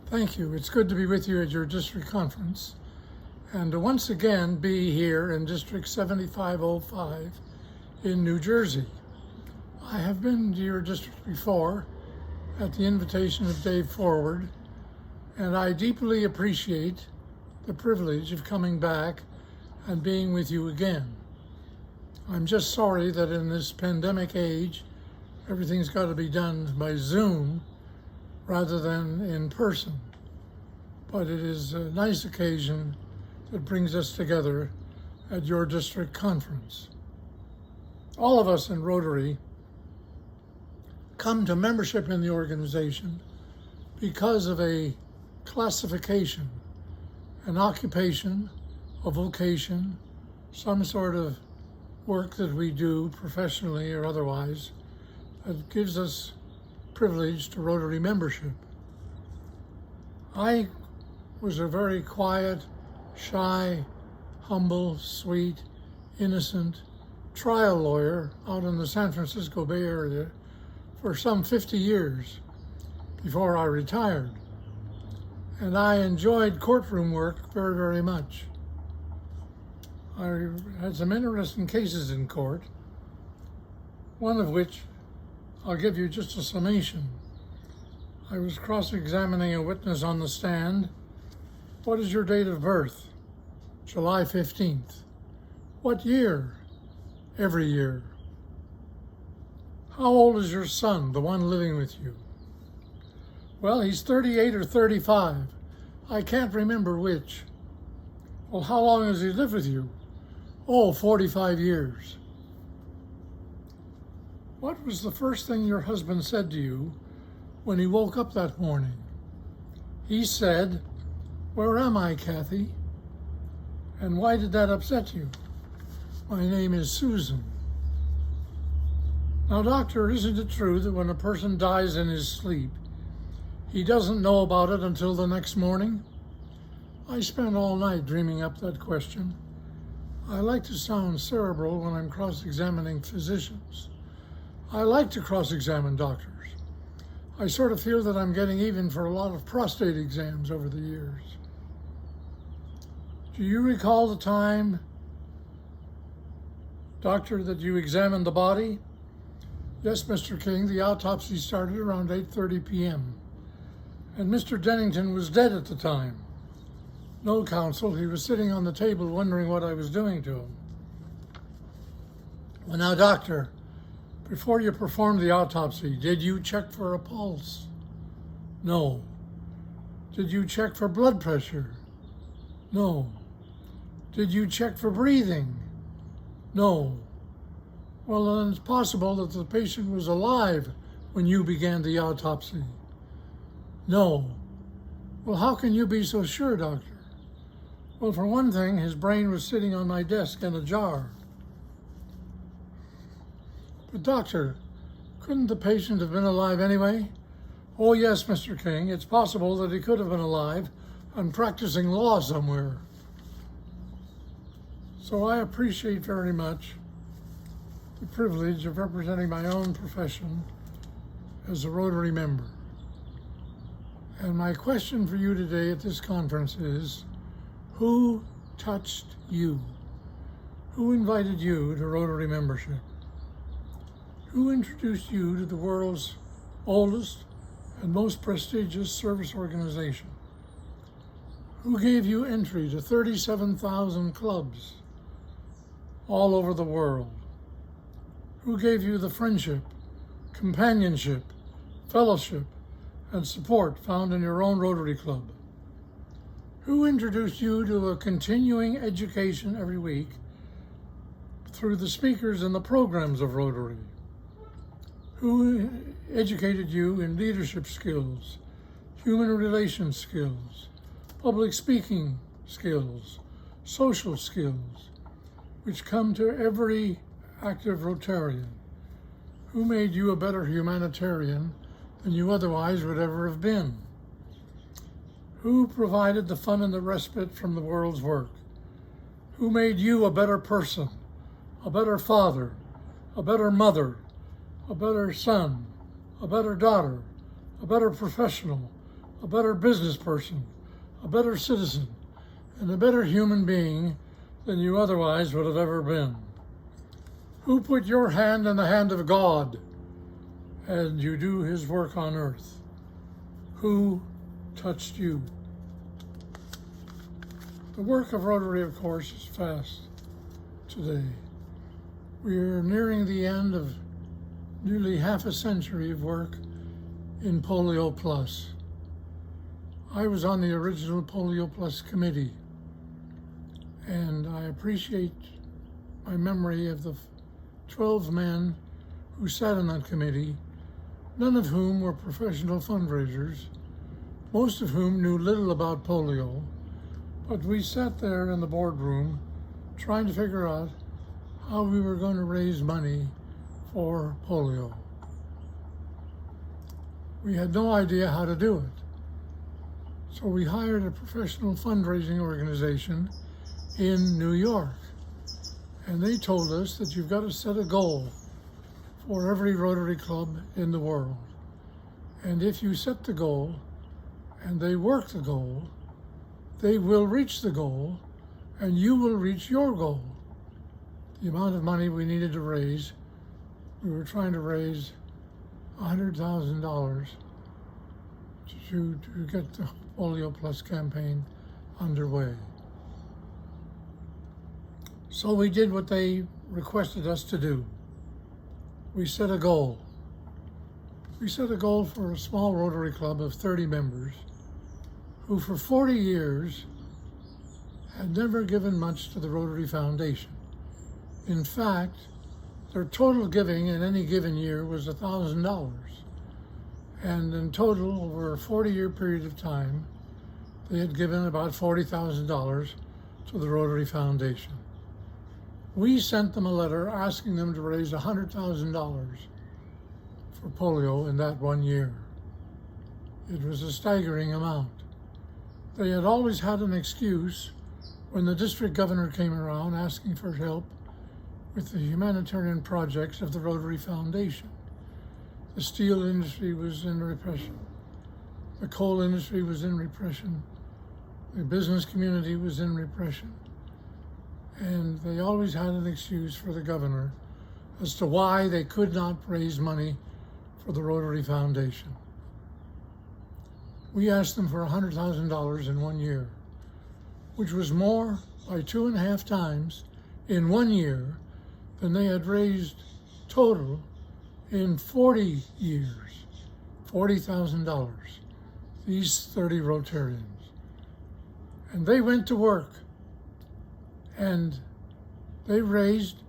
Thank you. It's good to be with you at your district conference and to once again be here in District 7505 in New Jersey. I have been to your district before at the invitation of Dave Forward, and I deeply appreciate the privilege of coming back and being with you again. I'm just sorry that in this pandemic age, everything's got to be done by Zoom rather than in person. But it is a nice occasion that brings us together at your district conference. All of us in Rotary come to membership in the organization because of a classification, an occupation, a vocation, some sort of work that we do professionally or otherwise that gives us privilege to Rotary membership. I was a very quiet, shy, humble, sweet, innocent trial lawyer out in the San Francisco Bay Area for some 50 years before I retired. And I enjoyed courtroom work very, very much. I had some interesting cases in court, one of which I'll give you just a summation. I was cross-examining a witness on the stand. What is your date of birth? July 15th. What year? Every year. How old is your son, the one living with you? Well, he's 38 or 35. I can't remember which. Well, how long has he lived with you? Oh, 45 years. What was the first thing your husband said to you when he woke up that morning? He said, "Where am I, Kathy?" And why did that upset you? My name is Susan. Now, doctor, isn't it true that when a person dies in his sleep, he doesn't know about it until the next morning? I spent all night dreaming up that question. I like to sound cerebral when I'm cross-examining physicians. I like to cross-examine doctors. I sort of feel that I'm getting even for a lot of prostate exams over the years. Do you recall the time, doctor, that you examined the body? Yes, Mr. King, the autopsy started around 8:30 p.m. And Mr. Dennington was dead at the time. No, counsel, he was sitting on the table wondering what I was doing to him. Well, now, doctor, before you performed the autopsy, did you check for a pulse? No. Did you check for blood pressure? No. Did you check for breathing? No. Well, then it's possible that the patient was alive when you began the autopsy. No. Well, how can you be so sure, doctor? Well, for one thing, his brain was sitting on my desk in a jar. But doctor, couldn't the patient have been alive anyway? Oh yes, Mr. King, it's possible that he could have been alive and practicing law somewhere. So I appreciate very much the privilege of representing my own profession as a Rotary member. And my question for you today at this conference is, who touched you? Who invited you to Rotary membership? Who introduced you to the world's oldest and most prestigious service organization? Who gave you entry to 37,000 clubs all over the world? Who gave you the friendship, companionship, fellowship, and support found in your own Rotary Club? Who introduced you to a continuing education every week through the speakers and the programs of Rotary? Who educated you in leadership skills, human relations skills, public speaking skills, social skills, which come to every active Rotarian? Who made you a better humanitarian than you otherwise would ever have been? Who provided the fun and the respite from the world's work? Who made you a better person, a better father, a better mother, a better son, a better daughter, a better professional, a better business person, a better citizen, and a better human being than you otherwise would have ever been? Who put your hand in the hand of God and you do his work on earth? Who touched you? The work of Rotary, of course, is fast today. We are nearing the end of nearly half a century of work in Polio Plus. I was on the original Polio Plus committee, and I appreciate my memory of the 12 men who sat on that committee, none of whom were professional fundraisers, most of whom knew little about polio, but we sat there in the boardroom trying to figure out how we were going to raise money for polio. We had no idea how to do it. So we hired a professional fundraising organization in New York. And they told us that you've got to set a goal for every Rotary Club in the world. And if you set the goal and they work the goal, they will reach the goal and you will reach your goal. The amount of money we needed to raise, we were trying to raise $100,000 to get the Polio Plus campaign underway. So we did what they requested us to do. We set a goal. We set a goal for a small Rotary Club of 30 members who for 40 years had never given much to the Rotary Foundation. In fact, their total giving in any given year was $1,000. And in total, over a 40-year period of time, they had given about $40,000 to the Rotary Foundation. We sent them a letter asking them to raise $100,000 for polio in that one year. It was a staggering amount. They had always had an excuse when the district governor came around asking for help with the humanitarian projects of the Rotary Foundation. The steel industry was in repression. The coal industry was in repression. The business community was in repression. And they always had an excuse for the governor as to why they could not raise money for the Rotary Foundation. We asked them for $100,000 in 1 year, which was more by 2.5 times in 1 year than they had raised total in 40 years, $40,000, these 30 Rotarians. And they went to work and they raised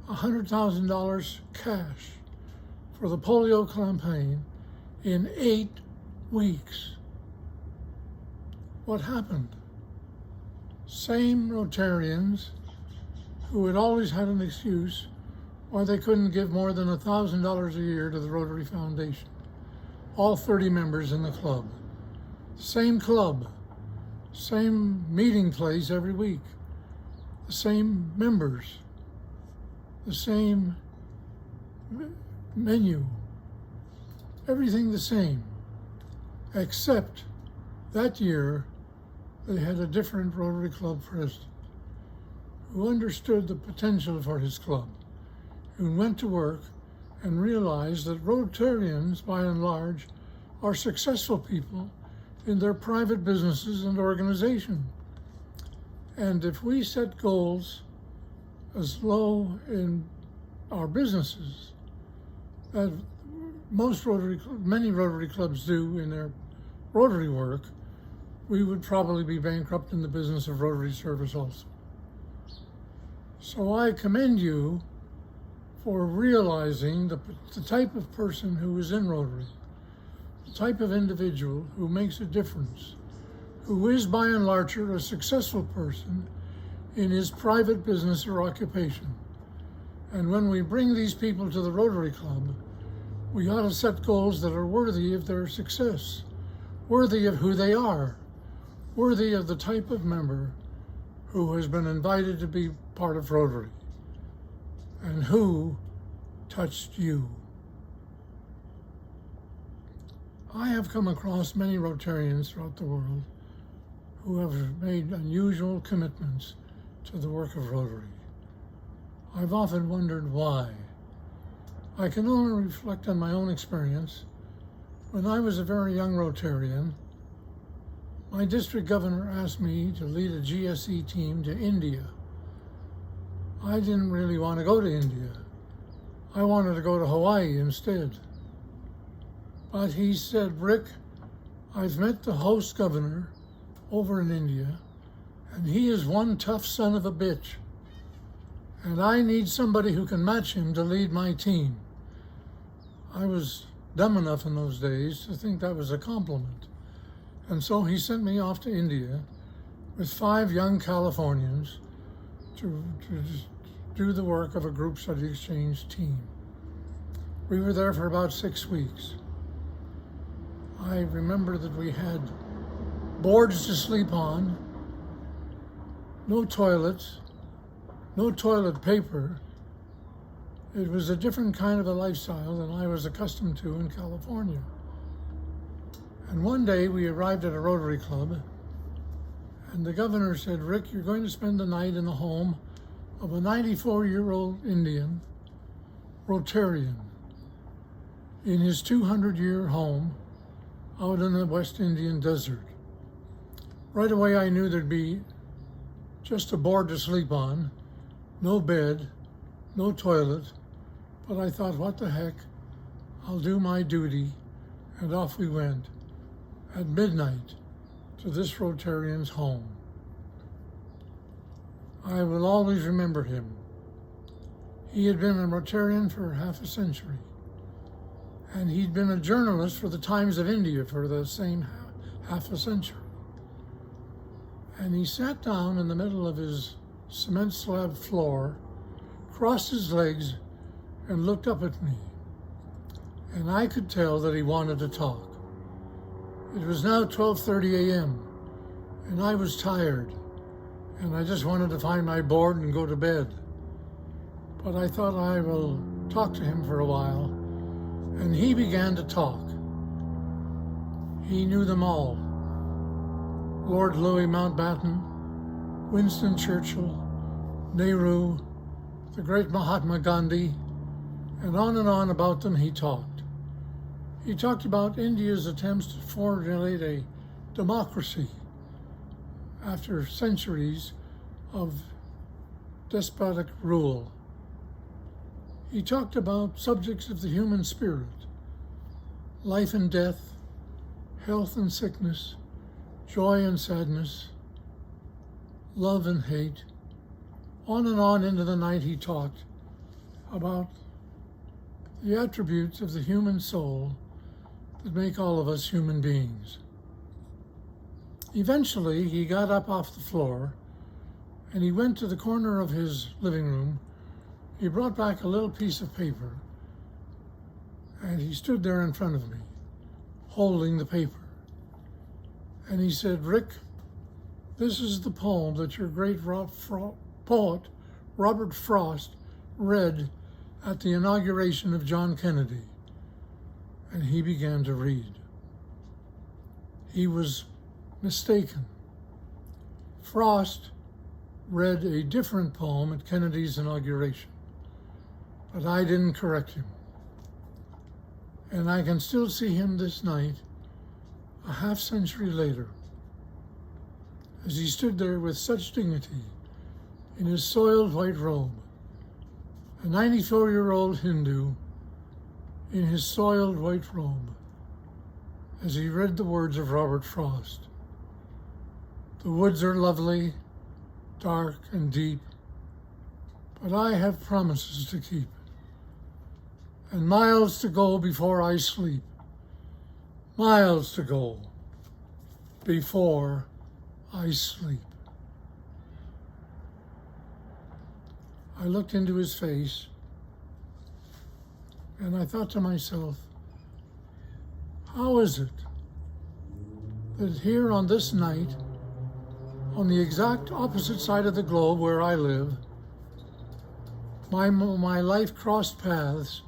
$100,000 cash for the polio campaign in 8 weeks. What happened? Same Rotarians who had always had an excuse why they couldn't give more than $1,000 a year to the Rotary Foundation. All 30 members in the club. Same club, same meeting place every week, the same members, the same menu, everything the same, except that year they had a different Rotary Club president who understood the potential for his club, who went to work and realized that Rotarians, by and large, are successful people in their private businesses and organization. And if we set goals as low in our businesses that many Rotary clubs do in their Rotary work, we would probably be bankrupt in the business of Rotary service also. So I commend you for realizing the type of person who is in Rotary, the type of individual who makes a difference, who is by and large a successful person in his private business or occupation. And when we bring these people to the Rotary Club, we ought to set goals that are worthy of their success, worthy of who they are, worthy of the type of member who has been invited to be part of Rotary and who touched you. I have come across many Rotarians throughout the world who have made unusual commitments to the work of Rotary. I've often wondered why. I can only reflect on my own experience. When I was a very young Rotarian, my district governor asked me to lead a GSE team to India. I didn't really want to go to India. I wanted to go to Hawaii instead. But he said, "Rick, I've met the host governor over in India, and he is one tough son of a bitch. And I need somebody who can match him to lead my team." I was dumb enough in those days to think that was a compliment. And so he sent me off to India with 5 young Californians to do the work of a group study exchange team. We were there for about 6 weeks. I remember that we had boards to sleep on, no toilets, no toilet paper. It was a different kind of a lifestyle than I was accustomed to in California. And one day we arrived at a Rotary Club, and the governor said, "Rick, you're going to spend the night in the home of a 94-year-old Indian Rotarian in his 200-year home out in the West Indian desert." Right away I knew there'd be just a board to sleep on, no bed, no toilet, but I thought, what the heck, I'll do my duty, and off we went at midnight to this Rotarian's home. I will always remember him. He had been a Rotarian for half a century, and he'd been a journalist for the Times of India for the same half a century. And he sat down in the middle of his cement slab floor, crossed his legs, and looked up at me. And I could tell that he wanted to talk. It was now 12:30 a.m., and I was tired, and I just wanted to find my board and go to bed. But I thought I will talk to him for a while, and he began to talk. He knew them all. Lord Louis Mountbatten, Winston Churchill, Nehru, the great Mahatma Gandhi, and on about them he talked. He talked about India's attempts to formulate a democracy after centuries of despotic rule. He talked about subjects of the human spirit, life and death, health and sickness, joy and sadness, love and hate. On into the night he talked about the attributes of the human soul that make all of us human beings. Eventually, he got up off the floor and he went to the corner of his living room. He brought back a little piece of paper and he stood there in front of me, holding the paper. And he said, "Rick, this is the poem that your great poet, Robert Frost, read at the inauguration of John Kennedy." And he began to read. He was mistaken. Frost read a different poem at Kennedy's inauguration, but I didn't correct him. And I can still see him this night, a half century later, as he stood there with such dignity in his soiled white robe, a 94-year-old Hindu in his soiled white robe, as he read the words of Robert Frost. "The woods are lovely, dark and deep, but I have promises to keep, and miles to go before I sleep, miles to go before I sleep." I looked into his face and I thought to myself, how is it that here on this night, on the exact opposite side of the globe where I live, my life crossed paths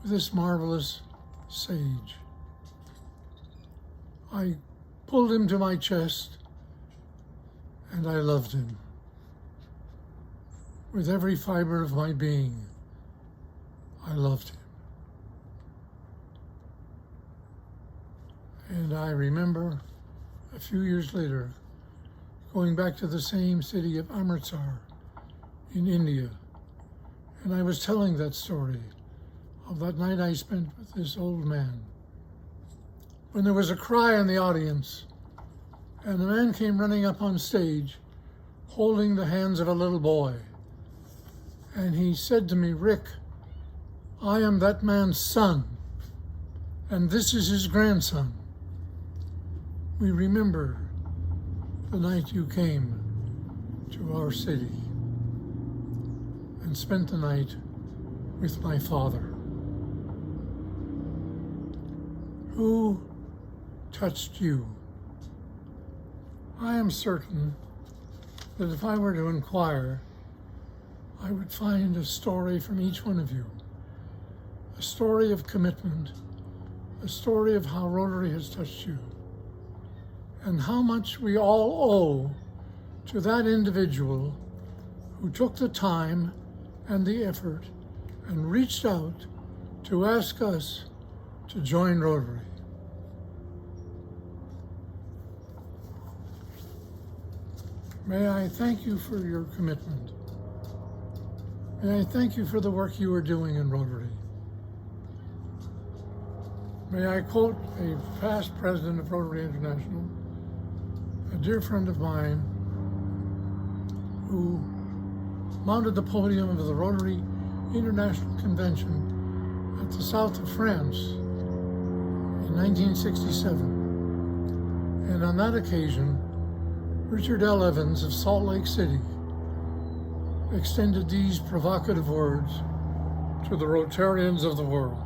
with this marvelous sage? I pulled him to my chest and I loved him. With every fiber of my being, I loved him. And I remember a few years later going back to the same city of Amritsar in India. And I was telling that story of that night I spent with this old man. When there was a cry in the audience, and the man came running up on stage holding the hands of a little boy. And he said to me, "Rick, I am that man's son, and this is his grandson. We remember the night you came to our city and spent the night with my father." Who touched you? I am certain that if I were to inquire, I would find a story from each one of you, a story of commitment, a story of how Rotary has touched you, and how much we all owe to that individual who took the time and the effort and reached out to ask us to join Rotary. May I thank you for your commitment. May I thank you for the work you are doing in Rotary. May I quote a past president of Rotary International, a dear friend of mine, who mounted the podium of the Rotary International Convention at the south of France in 1967. And on that occasion, Richard L. Evans of Salt Lake City extended these provocative words to the Rotarians of the world.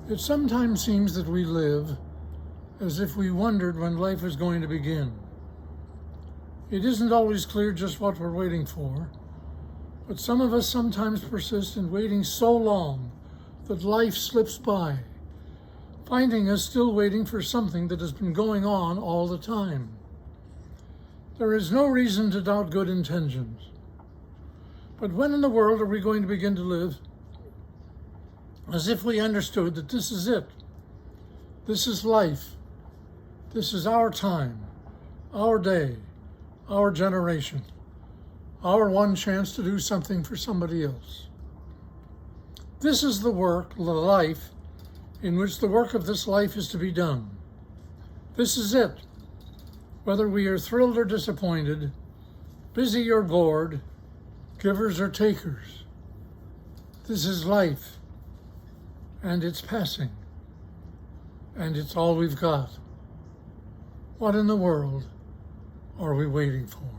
It sometimes seems that we live as if we wondered when life was going to begin. It isn't always clear just what we're waiting for, but some of us sometimes persist in waiting so long that life slips by, finding us still waiting for something that has been going on all the time. There is no reason to doubt good intentions. But when in the world are we going to begin to live as if we understood that this is it? This is life. This is our time, our day, our generation, our one chance to do something for somebody else. This is the work, the life, in which the work of this life is to be done. This is it. Whether we are thrilled or disappointed, busy or bored, givers or takers, this is life, and it's passing, and it's all we've got. What in the world are we waiting for?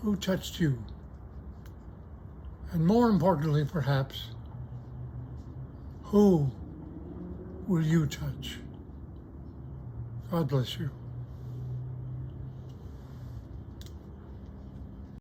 Who touched you? And more importantly, perhaps, who will you touch? God bless you.